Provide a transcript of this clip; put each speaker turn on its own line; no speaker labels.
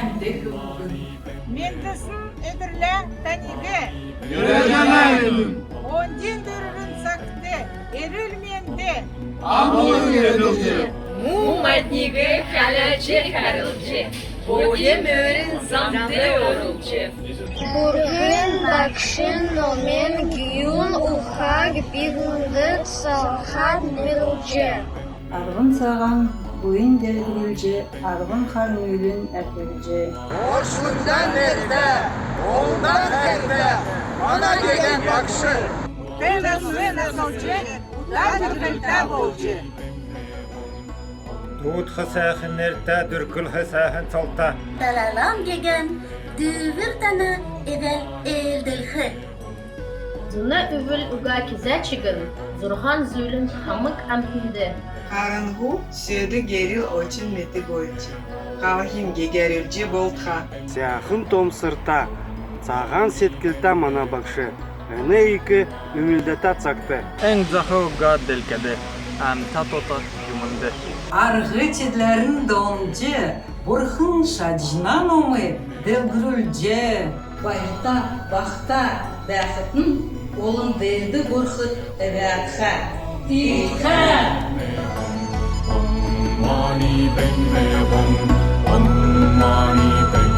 әмді хылығын.
Мендісін өдірлі тәнегі.
Yürüyemeydim.
Онден дөрігін сақты, еріл менді.
Amılın yedildi.
Mumadniga xalachi qarılcı, Boyum öğren zamda yorulcu.
Burgun bakşın nomen gyun uhag birundık salhat birulcu.
Арғын саған бойын дәргілже, арғын қармөлін әпілже.
Borçluktan nerede, oğuldan nerede, bana gelen bakşı.
Тәнісі насылчы, ләдіргілді болчы.
Tuğut xısahın nerede, dürkül xısahın salta.
Talalam degen düvür tana evvel eldilhi.
Zuna övül uga kizaçıgın, Zurhan zulüm hamık ampindi.
Қарынғу сөді гері очень меті бойынчы. Қалахим гегерілжі болтха.
Сяхын том сырта, саған сеткілта мана бақшы. Әне екі үмілдета цақты.
En zahı uga delkede, am tatota yumunda.
Арғы чедлерін донжы, бұрхын шаджынан омы, ділгірілжі.
Байырта, бақта, бәқітін, олың белді бұрқыт әвәтха. Тиха!
Mani ben me bom, mani ben